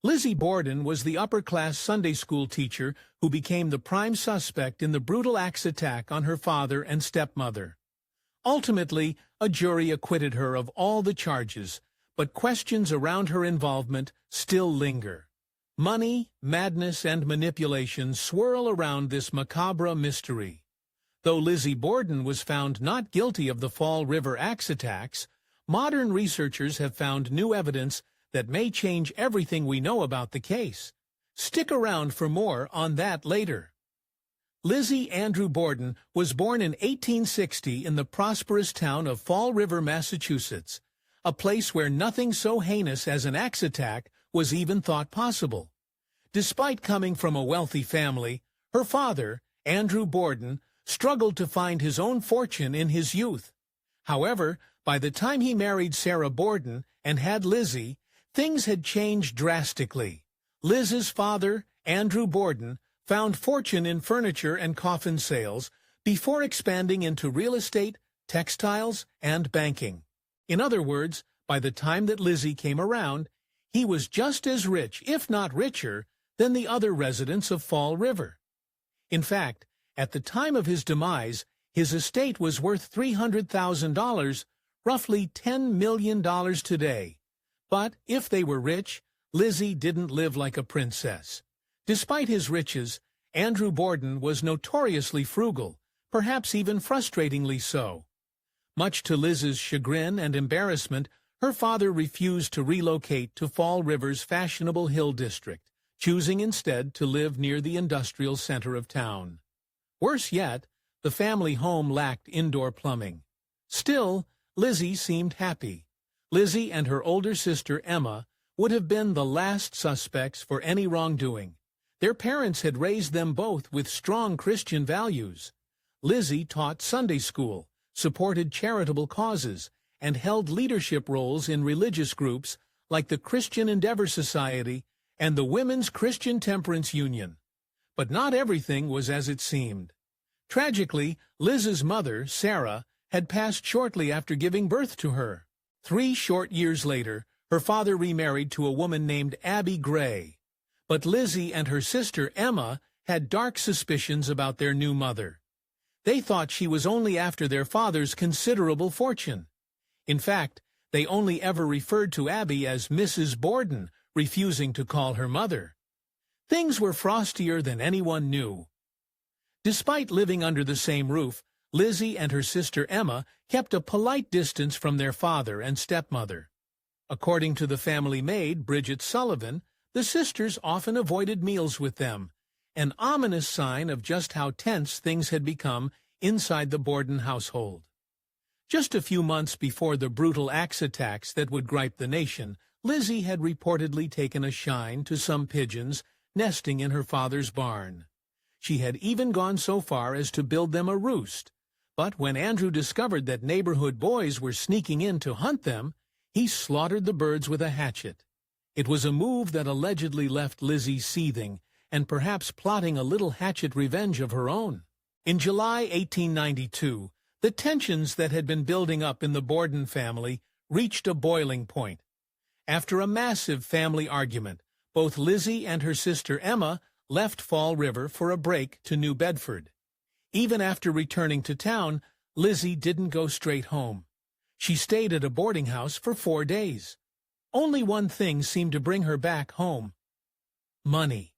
Lizzie Borden was the upper-class Sunday school teacher who became the prime suspect in the brutal axe attack on her father and stepmother. Ultimately, a jury acquitted her of all the charges, but questions around her involvement still linger. Money, madness, and manipulation swirl around this macabre mystery. Though Lizzie Borden was found not guilty of the Fall River axe attacks, modern researchers have found new evidence that may change everything we know about the case. Stick around for more on that later. Lizzie Andrew Borden was born in 1860 in the prosperous town of Fall River, Massachusetts, a place where nothing so heinous as an axe attack was even thought possible. Despite coming from a wealthy family, her father, Andrew Borden, struggled to find his own fortune in his youth. However, by the time he married Sarah Borden and had Lizzie, things had changed drastically. Liz's father, Andrew Borden, found fortune in furniture and coffin sales before expanding into real estate, textiles, and banking. In other words, by the time that Lizzie came around, he was just as rich, if not richer, than the other residents of Fall River. In fact, at the time of his demise, his estate was worth $300,000, roughly $10 million today. But if they were rich, Lizzie didn't live like a princess. Despite his riches, Andrew Borden was notoriously frugal, perhaps even frustratingly so. Much to Liz's chagrin and embarrassment, her father refused to relocate to Fall River's fashionable Hill District, choosing instead to live near the industrial center of town. Worse yet, the family home lacked indoor plumbing. Still, Lizzie seemed happy. Lizzie and her older sister Emma would have been the last suspects for any wrongdoing. Their parents had raised them both with strong Christian values. Lizzie taught Sunday school, supported charitable causes, and held leadership roles in religious groups like the Christian Endeavor Society and the Women's Christian Temperance Union. But not everything was as it seemed. Tragically, Liz's mother, Sarah, had passed shortly after giving birth to her. 3 short years later, her father remarried to a woman named Abby Gray. But Lizzie and her sister Emma had dark suspicions about their new mother. They thought she was only after their father's considerable fortune. In fact, they only ever referred to Abby as Mrs. Borden, refusing to call her mother. Things were frostier than anyone knew. Despite living under the same roof, Lizzie and her sister Emma kept a polite distance from their father and stepmother. According to the family maid, Bridget Sullivan, the sisters often avoided meals with them, an ominous sign of just how tense things had become inside the Borden household. Just a few months before the brutal axe attacks that would gripe the nation, Lizzie had reportedly taken a shine to some pigeons nesting in her father's barn. She had even gone so far as to build them a roost. But when Andrew discovered that neighborhood boys were sneaking in to hunt them, he slaughtered the birds with a hatchet. It was a move that allegedly left Lizzie seething and perhaps plotting a little hatchet revenge of her own. In July 1892, the tensions that had been building up in the Borden family reached a boiling point. After a massive family argument, both Lizzie and her sister Emma left Fall River for a break to New Bedford. Even after returning to town, Lizzie didn't go straight home. She stayed at a boarding house for 4 days. Only one thing seemed to bring her back home: money.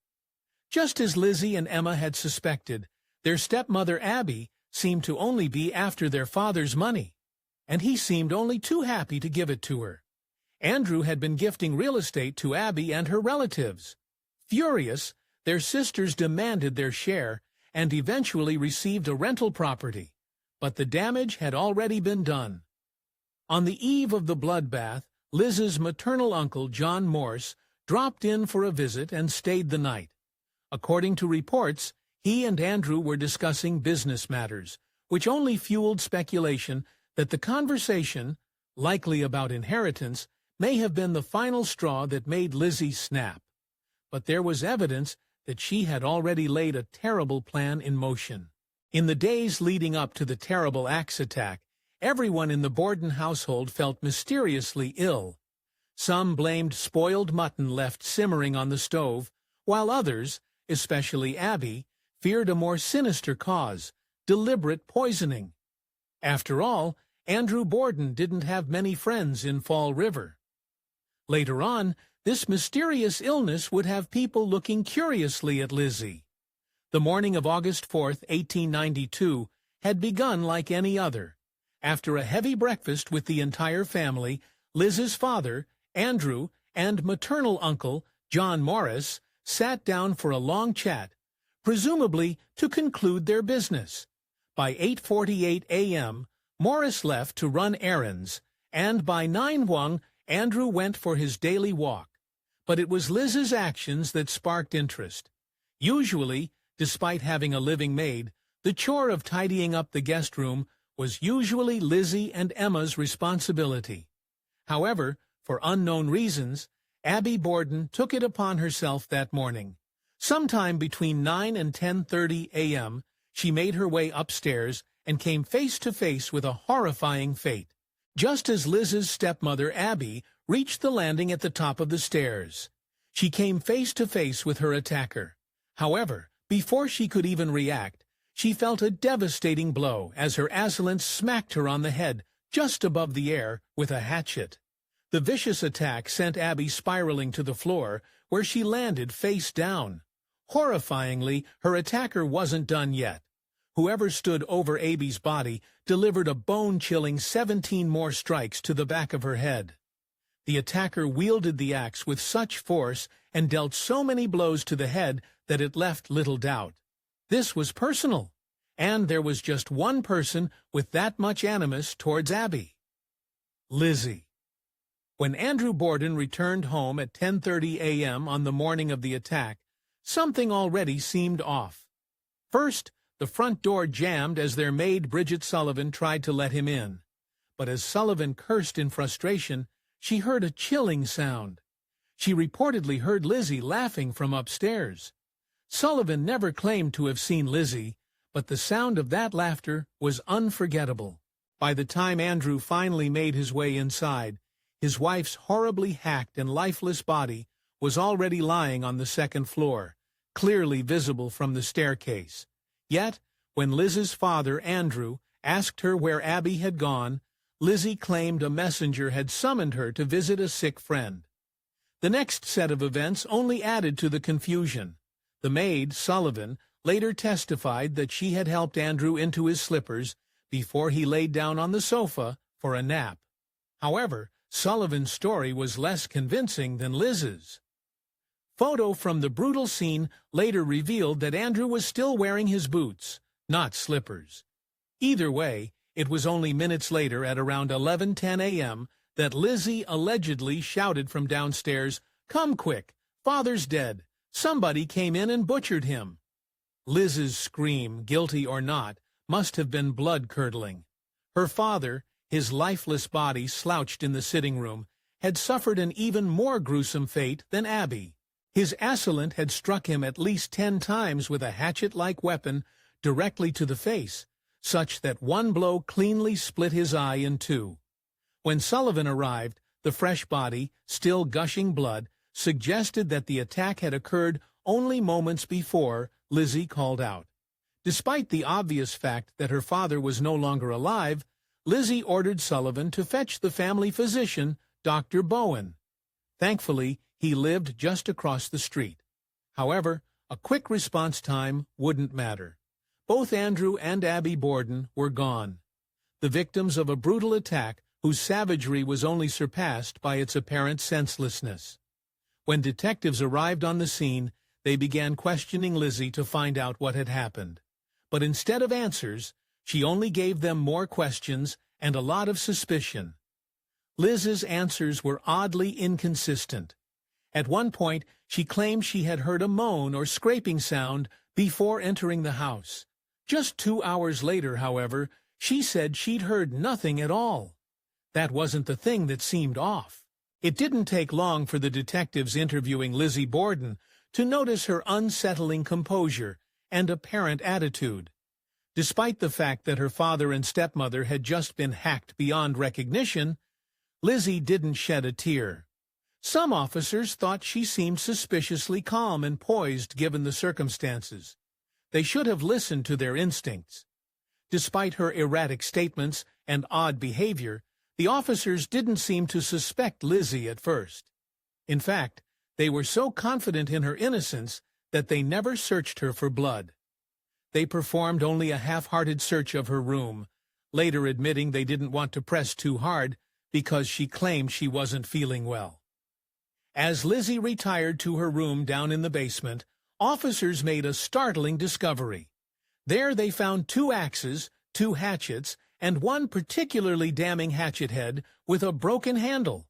Just as Lizzie and Emma had suspected, their stepmother Abby seemed to only be after their father's money, and he seemed only too happy to give it to her. Andrew had been gifting real estate to Abby and her relatives. Furious, their sisters demanded their share and eventually received a rental property, but the damage had already been done. On the eve of the bloodbath, Liz's maternal uncle, John Morse, dropped in for a visit and stayed the night. According to reports, he and Andrew were discussing business matters, which only fueled speculation that the conversation, likely about inheritance, may have been the final straw that made Lizzie snap. But there was evidence that she had already laid a terrible plan in motion. In the days leading up to the terrible axe attack, everyone in the Borden household felt mysteriously ill. Some blamed spoiled mutton left simmering on the stove, while others, especially Abby, feared a more sinister cause, deliberate poisoning. After all, Andrew Borden didn't have many friends in Fall River. Later on, this mysterious illness would have people looking curiously at Lizzie. The morning of August 4, 1892, had begun like any other. After a heavy breakfast with the entire family, Liz's father, Andrew, and maternal uncle, John Morris, sat down for a long chat, presumably to conclude their business. By 8:48 a.m., Morris left to run errands, and by 9:00, Andrew went for his daily walk. But it was Liz's actions that sparked interest. Usually, despite having a living maid, the chore of tidying up the guest room was usually Lizzie and Emma's responsibility. However, for unknown reasons, Abby Borden took it upon herself that morning. Sometime between 9 and 10:30 a.m., she made her way upstairs and came face to face with a horrifying fate, just as Liz's stepmother, Abby, reached the landing at the top of the stairs. She came face to face with her attacker. However, before she could even react, she felt a devastating blow as her assailant smacked her on the head, just above the ear, with a hatchet. The vicious attack sent Abby spiraling to the floor, where she landed face down. Horrifyingly, her attacker wasn't done yet. Whoever stood over Abby's body delivered a bone-chilling 17 more strikes to the back of her head. The attacker wielded the axe with such force and dealt so many blows to the head that it left little doubt. This was personal, and there was just one person with that much animus towards Abby: Lizzie. When Andrew Borden returned home at 10:30 a.m. on the morning of the attack, something already seemed off. First, the front door jammed as their maid Bridget Sullivan tried to let him in. But as Sullivan cursed in frustration, she heard a chilling sound. She reportedly heard Lizzie laughing from upstairs. Sullivan never claimed to have seen Lizzie, but the sound of that laughter was unforgettable. By the time Andrew finally made his way inside, his wife's horribly hacked and lifeless body was already lying on the second floor, clearly visible from the staircase. Yet, when Liz's father, Andrew, asked her where Abby had gone, Lizzie claimed a messenger had summoned her to visit a sick friend. The next set of events only added to the confusion. The maid, Sullivan, later testified that she had helped Andrew into his slippers before he laid down on the sofa for a nap. However, Sullivan's story was less convincing than Liz's. Photo from the brutal scene later revealed that Andrew was still wearing his boots, not slippers. Either way, it was only minutes later at around 11:10 a.m. that Lizzie allegedly shouted from downstairs, "Come quick, Father's dead. Somebody came in and butchered him." Liz's scream, guilty or not, must have been blood-curdling. Her father, his lifeless body slouched in the sitting room, had suffered an even more gruesome fate than Abby. His assailant had struck him at least 10 times with a hatchet-like weapon directly to the face, such that one blow cleanly split his eye in two. When Sullivan arrived, the fresh body, still gushing blood, suggested that the attack had occurred only moments before Lizzie called out. Despite the obvious fact that her father was no longer alive, Lizzie ordered Sullivan to fetch the family physician, Dr. Bowen. Thankfully, he lived just across the street. However, a quick response time wouldn't matter. Both Andrew and Abby Borden were gone, the victims of a brutal attack whose savagery was only surpassed by its apparent senselessness. When detectives arrived on the scene, they began questioning Lizzie to find out what had happened. But instead of answers, she only gave them more questions and a lot of suspicion. Liz's answers were oddly inconsistent. At one point, she claimed she had heard a moan or scraping sound before entering the house. Just 2 hours later, however, she said she'd heard nothing at all. That wasn't the thing that seemed off. It didn't take long for the detectives interviewing Lizzie Borden to notice her unsettling composure and apparent attitude. Despite the fact that her father and stepmother had just been hacked beyond recognition, Lizzie didn't shed a tear. Some officers thought she seemed suspiciously calm and poised given the circumstances. They should have listened to their instincts. Despite her erratic statements and odd behavior, the officers didn't seem to suspect Lizzie at first. In fact, they were so confident in her innocence that they never searched her for blood. They performed only a half-hearted search of her room, later admitting they didn't want to press too hard because she claimed she wasn't feeling well. As Lizzie retired to her room down in the basement, officers made a startling discovery. There they found 2 axes, 2 hatchets, and one particularly damning hatchet head with a broken handle.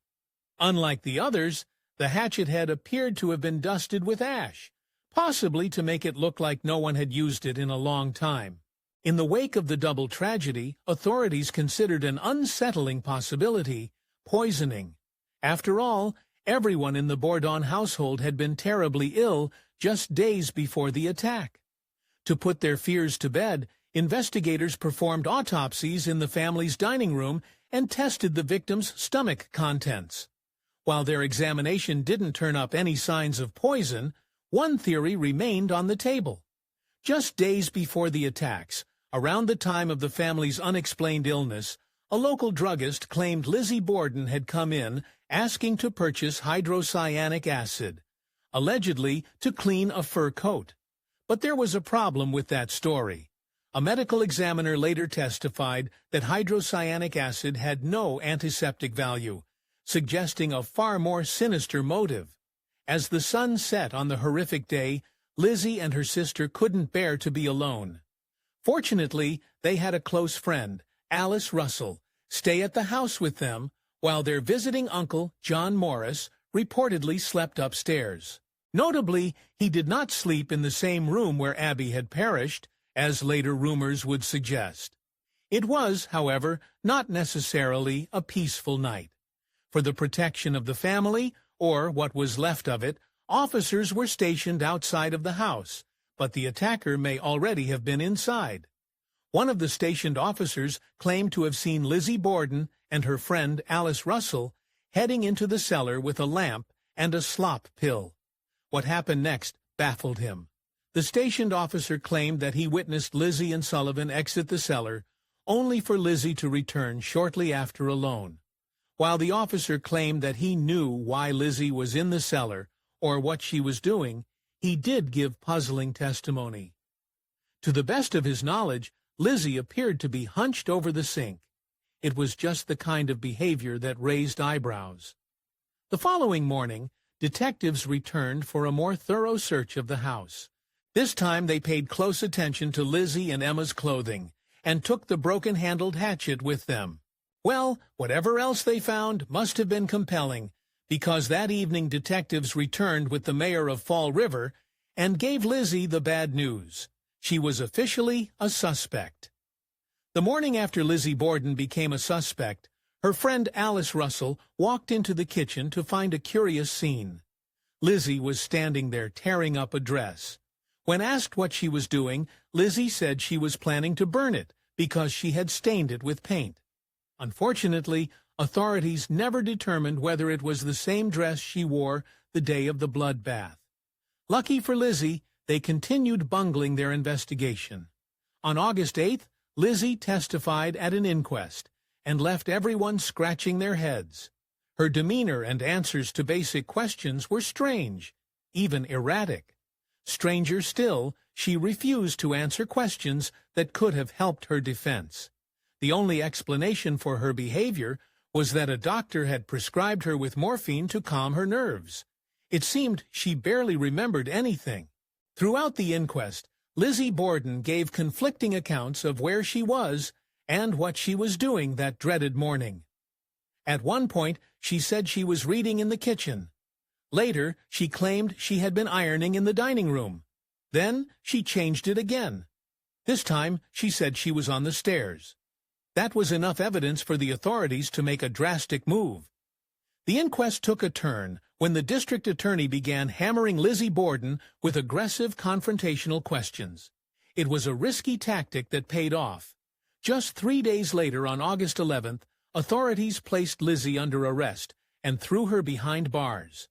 Unlike the others, the hatchet head appeared to have been dusted with ash, possibly to make it look like no one had used it in a long time. In the wake of the double tragedy, authorities considered an unsettling possibility: poisoning. After all, everyone in the Borden household had been terribly ill just days before the attack. To put their fears to bed, investigators performed autopsies in the family's dining room and tested the victim's stomach contents. While their examination didn't turn up any signs of poison, one theory remained on the table. Just days before the attacks, around the time of the family's unexplained illness, a local druggist claimed Lizzie Borden had come in asking to purchase hydrocyanic acid, allegedly to clean a fur coat. But there was a problem with that story. A medical examiner later testified that hydrocyanic acid had no antiseptic value, suggesting a far more sinister motive. As the sun set on the horrific day, Lizzie and her sister couldn't bear to be alone. Fortunately, they had a close friend, Alice Russell, stay at the house with them, while their visiting uncle, John Morris, reportedly slept upstairs. Notably, he did not sleep in the same room where Abby had perished, as later rumors would suggest. It was, however, not necessarily a peaceful night. For the protection of the family, or what was left of it, officers were stationed outside of the house, but the attacker may already have been inside. One of the stationed officers claimed to have seen Lizzie Borden and her friend Alice Russell heading into the cellar with a lamp and a slop pill. What happened next baffled him. The stationed officer claimed that he witnessed Lizzie and Sullivan exit the cellar, only for Lizzie to return shortly after alone. While the officer claimed that he knew why Lizzie was in the cellar or what she was doing, he did give puzzling testimony. To the best of his knowledge, Lizzie appeared to be hunched over the sink. It was just the kind of behavior that raised eyebrows. The following morning, detectives returned for a more thorough search of the house. This time they paid close attention to Lizzie and Emma's clothing, and took the broken-handled hatchet with them. Well, whatever else they found must have been compelling, because that evening detectives returned with the mayor of Fall River and gave Lizzie the bad news. She was officially a suspect. The morning after Lizzie Borden became a suspect, her friend Alice Russell walked into the kitchen to find a curious scene. Lizzie was standing there tearing up a dress. When asked what she was doing, Lizzie said she was planning to burn it because she had stained it with paint. Unfortunately, authorities never determined whether it was the same dress she wore the day of the bloodbath. Lucky for Lizzie, they continued bungling their investigation. On August 8th, Lizzie testified at an inquest and left everyone scratching their heads. Her demeanor and answers to basic questions were strange, even erratic. Stranger still, she refused to answer questions that could have helped her defense. The only explanation for her behavior was that a doctor had prescribed her with morphine to calm her nerves. It seemed she barely remembered anything. Throughout the inquest, Lizzie Borden gave conflicting accounts of where she was and what she was doing that dreaded morning. At one point, she said she was reading in the kitchen. Later, she claimed she had been ironing in the dining room. Then, she changed it again. This time, she said she was on the stairs. That was enough evidence for the authorities to make a drastic move. The inquest took a turn when the district attorney began hammering Lizzie Borden with aggressive confrontational questions. It was a risky tactic that paid off. Just 3 days later, on August 11th, authorities placed Lizzie under arrest and threw her behind bars.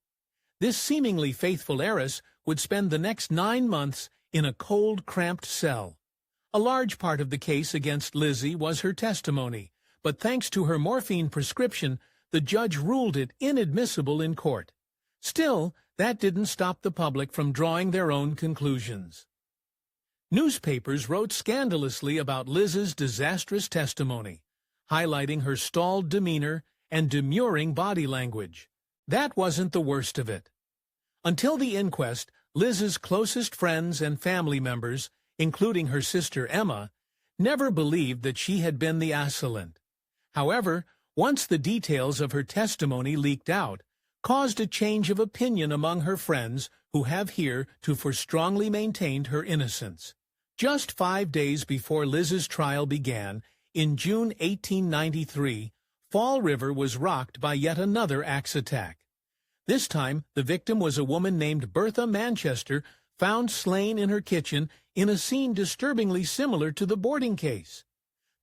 This seemingly faithful heiress would spend the next 9 months in a cold, cramped cell. A large part of the case against Lizzie was her testimony, but thanks to her morphine prescription, the judge ruled it inadmissible in court. Still, that didn't stop the public from drawing their own conclusions. Newspapers wrote scandalously about Liz's disastrous testimony, highlighting her stalled demeanor and demurring body language. That wasn't the worst of it. Until the inquest, Liz's closest friends and family members, including her sister Emma, never believed that she had been the assailant. However, once the details of her testimony leaked out, caused a change of opinion among her friends who have heretofore strongly maintained her innocence. Just 5 days before Liz's trial began, in June 1893, Fall River was rocked by yet another axe attack. This time, the victim was a woman named Bertha Manchester, found slain in her kitchen in a scene disturbingly similar to the Borden case.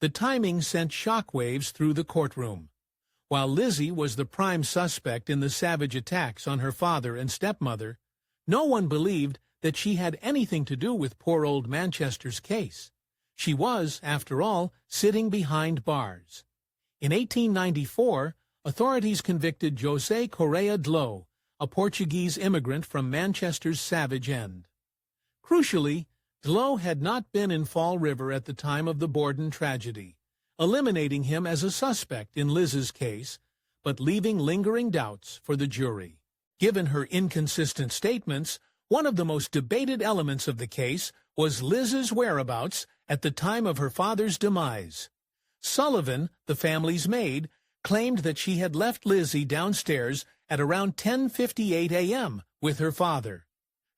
The timing sent shockwaves through the courtroom. While Lizzie was the prime suspect in the savage attacks on her father and stepmother, no one believed that she had anything to do with poor old Manchester's case. She was, after all, sitting behind bars. In 1894, authorities convicted José Correia Dlo, a Portuguese immigrant from Manchester's savage end. Crucially, Dlo had not been in Fall River at the time of the Borden tragedy, eliminating him as a suspect in Liz's case, but leaving lingering doubts for the jury. Given her inconsistent statements, one of the most debated elements of the case was Liz's whereabouts at the time of her father's demise. Sullivan, the family's maid, claimed that she had left Lizzie downstairs at around 10:58 a.m. with her father.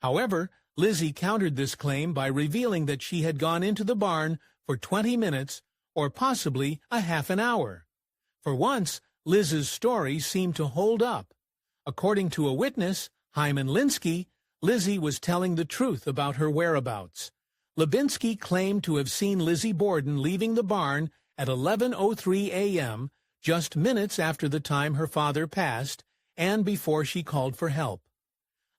However, Lizzie countered this claim by revealing that she had gone into the barn for 20 minutes or possibly a half an hour. For once, Liz's story seemed to hold up. According to a witness, Hyman Linsky, Lizzie was telling the truth about her whereabouts. Lubinsky claimed to have seen Lizzie Borden leaving the barn at 11:03 a.m., just minutes after the time her father passed and before she called for help.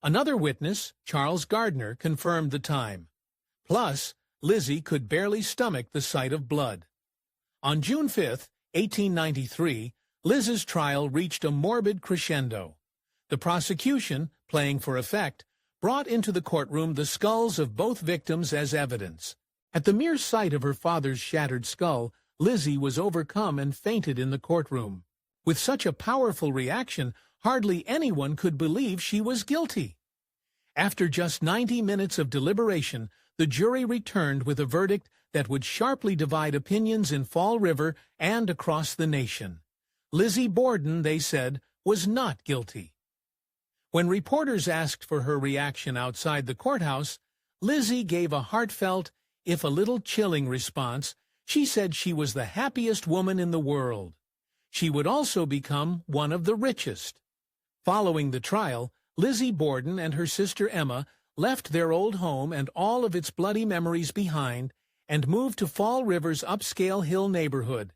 Another witness, Charles Gardner, confirmed the time. Plus, Lizzie could barely stomach the sight of blood. On June 5, 1893, Liz's trial reached a morbid crescendo. The prosecution, playing for effect, brought into the courtroom the skulls of both victims as evidence. At the mere sight of her father's shattered skull, Lizzie was overcome and fainted in the courtroom. With such a powerful reaction, hardly anyone could believe she was guilty. After just 90 minutes of deliberation, the jury returned with a verdict that would sharply divide opinions in Fall River and across the nation. Lizzie Borden, they said, was not guilty. When reporters asked for her reaction outside the courthouse, Lizzie gave a heartfelt, if a little chilling response. She said she was the happiest woman in the world. She would also become one of the richest. Following the trial, Lizzie Borden and her sister Emma left their old home and all of its bloody memories behind and moved to Fall River's upscale hill neighborhood.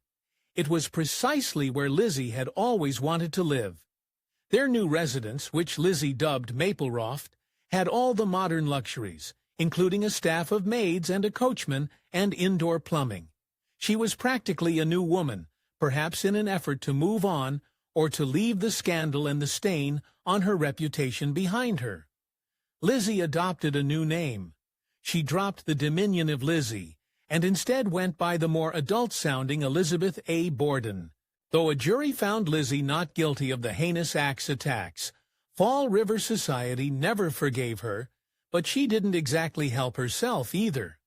It was precisely where Lizzie had always wanted to live. Their new residence, which Lizzie dubbed Mapleroft, had all the modern luxuries, including a staff of maids and a coachman and indoor plumbing. She was practically a new woman, perhaps in an effort to move on or to leave the scandal and the stain on her reputation behind her. Lizzie adopted a new name. She dropped the diminutive Lizzie and instead went by the more adult-sounding Elizabeth A. Borden. Though a jury found Lizzie not guilty of the heinous axe attacks, Fall River society never forgave her, but she didn't exactly help herself either.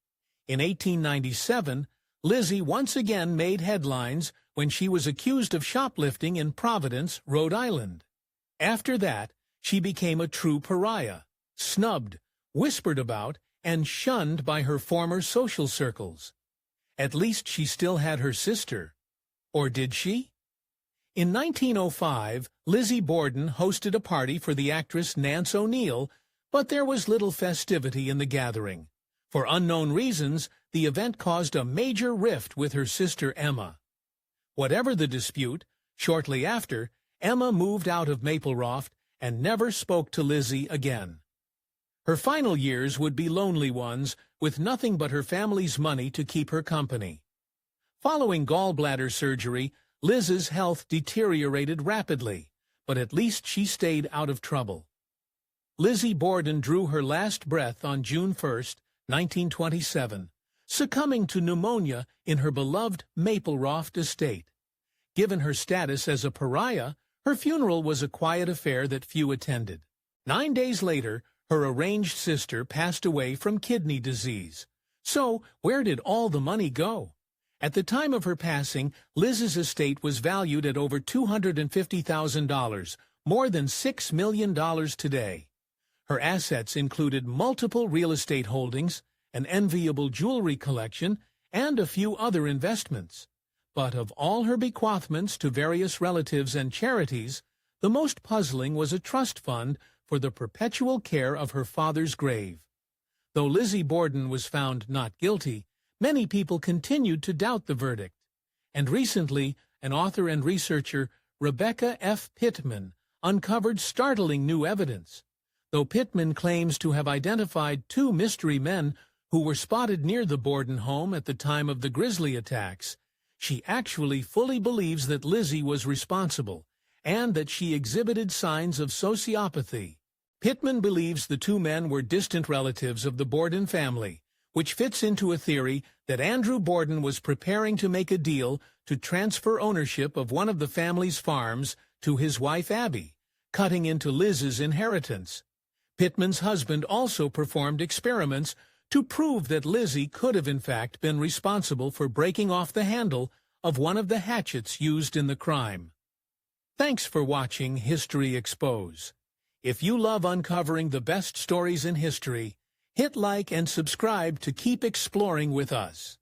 In 1897, Lizzie once again made headlines when she was accused of shoplifting in Providence, Rhode Island. After that, she became a true pariah, snubbed, whispered about, and shunned by her former social circles. At least she still had her sister. Or did she? In 1905, Lizzie Borden hosted a party for the actress Nance O'Neill, but there was little festivity in the gathering. For unknown reasons, the event caused a major rift with her sister Emma. Whatever the dispute, shortly after, Emma moved out of Mapleroft and never spoke to Lizzie again. Her final years would be lonely ones, with nothing but her family's money to keep her company. Following gallbladder surgery, Liz's health deteriorated rapidly, but at least she stayed out of trouble. Lizzie Borden drew her last breath on June 1, 1927, succumbing to pneumonia in her beloved Mapleroft estate. Given her status as a pariah, her funeral was a quiet affair that few attended. 9 days later, her estranged sister passed away from kidney disease. So, where did all the money go? At the time of her passing, Liz's estate was valued at over $250,000, more than $6 million today. Her assets included multiple real estate holdings, an enviable jewelry collection, and a few other investments. But of all her bequeathments to various relatives and charities, the most puzzling was a trust fund for the perpetual care of her father's grave. Though Lizzie Borden was found not guilty, many people continued to doubt the verdict. And recently, an author and researcher, Rebecca F. Pittman, uncovered startling new evidence. Though Pittman claims to have identified 2 mystery men who were spotted near the Borden home at the time of the grisly attacks, she actually fully believes that Lizzie was responsible and that she exhibited signs of sociopathy. Pittman believes the 2 men were distant relatives of the Borden family, which fits into a theory that Andrew Borden was preparing to make a deal to transfer ownership of one of the family's farms to his wife Abby, cutting into Liz's inheritance. Pittman's husband also performed experiments to prove that Lizzie could have in fact been responsible for breaking off the handle of one of the hatchets used in the crime. Thanks for watching History Expose. If you love uncovering the best stories in history, hit like and subscribe to keep exploring with us.